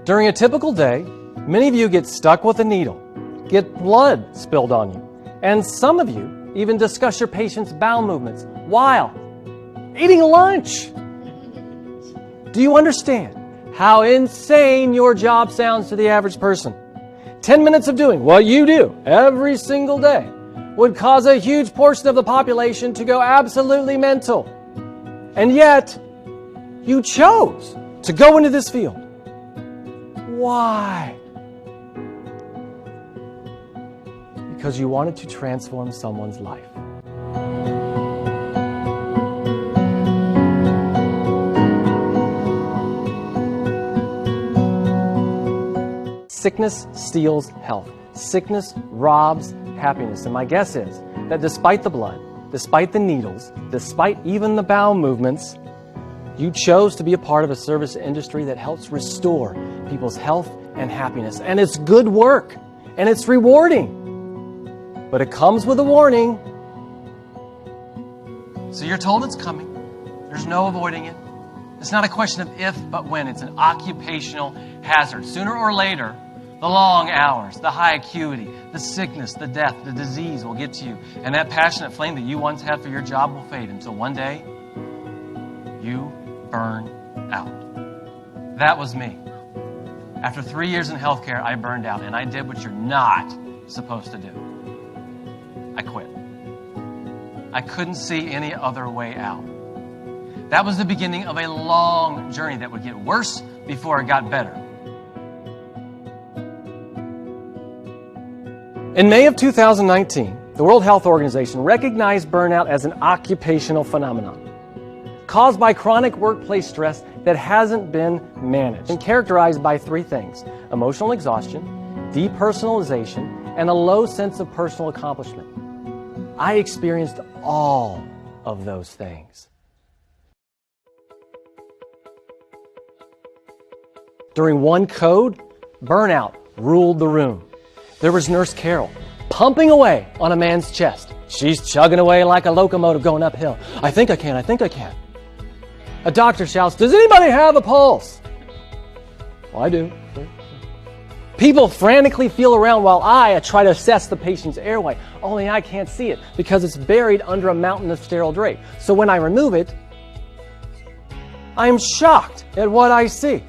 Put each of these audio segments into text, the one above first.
During a typical day, many of you get stuck with a needle, get blood spilled on you, and some of you even discuss your patient's bowel movements while eating lunch. Do you understand how insane your job sounds to the average person? 10 minutes of doing what you do every single day would cause a huge portion of the population to go absolutely mental. And yet, you chose to go into this field. Why? Because you wanted to transform someone's life. Sickness steals health. Sickness robs happiness. And my guess is that despite the blood, despite the needles, despite even the bowel movements, you chose to be a part of a service industry that helps restore people's health and happiness. And it's good work, and it's rewarding. But it comes with a warning. So you're told it's coming. There's no avoiding it. It's not a question of if, but when. It's an occupational hazard. Sooner or later, the long hours, the high acuity, the sickness, the death, the disease will get to you. And that passionate flame that you once had for your job will fade until one day you burn out. That was me. After 3 years in healthcare, I burned out, and I did what you're not supposed to do. I quit. I couldn't see any other way out. That was the beginning of a long journey that would get worse before it got better. In May of 2019, the World Health Organization recognized burnout as an occupational phenomenon caused by chronic workplace stress that hasn't been managed and characterized by three things: emotional exhaustion, depersonalization, and a low sense of personal accomplishment. I experienced all of those things. During one code, burnout ruled the room. There was Nurse Carol, pumping away on a man's chest. She's chugging away like a locomotive going uphill. I think I can, I think I can. A doctor shouts, does anybody have a pulse? Well, I do. People frantically feel around while I try to assess the patient's airway. Only I can't see it because it's buried under a mountain of sterile drape. So when I remove it, I am shocked at what I see.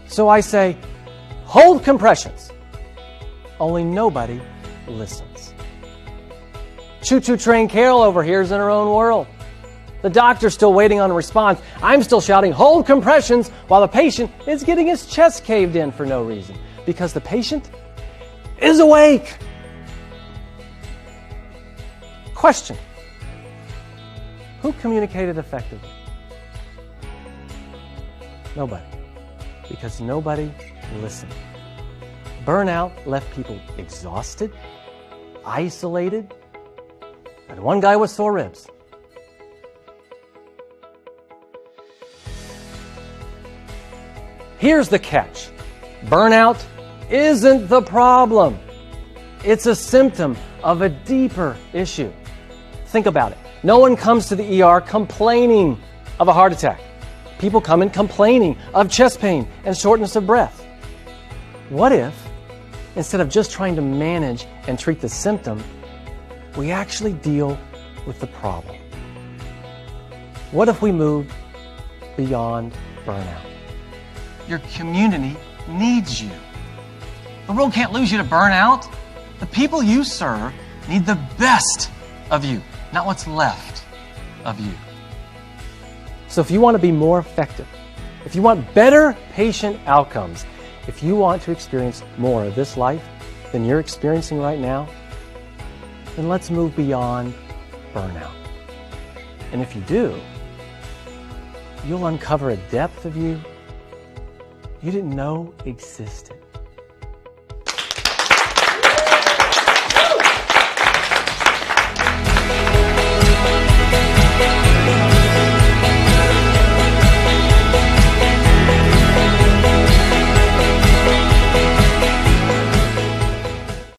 So I say, hold compressions. Only nobody listens. Choo-choo train Carol over here is in her own world. The doctor's still waiting on a response. I'm still shouting, hold compressions, while the patient is getting his chest caved in for no reason. Because the patient is awake. Question. Who communicated effectively? Nobody. Because nobody listened. Burnout left people exhausted, isolated, and one guy with sore ribs. Here's the catch. Burnout isn't the problem. It's a symptom of a deeper issue. Think about it. No one comes to the ER complaining of a heart attack. People come in complaining of chest pain and shortness of breath. What if, instead of just trying to manage and treat the symptom, we actually deal with the problem? What if we moved beyond burnout? Your community needs you. The world can't lose you to burnout. The people you serve need the best of you, not what's left of you. So if you want to be more effective, if you want better patient outcomes, if you want to experience more of this life than you're experiencing right now, then let's move beyond burnout. And if you do, you'll uncover a depth of you didn't know existed.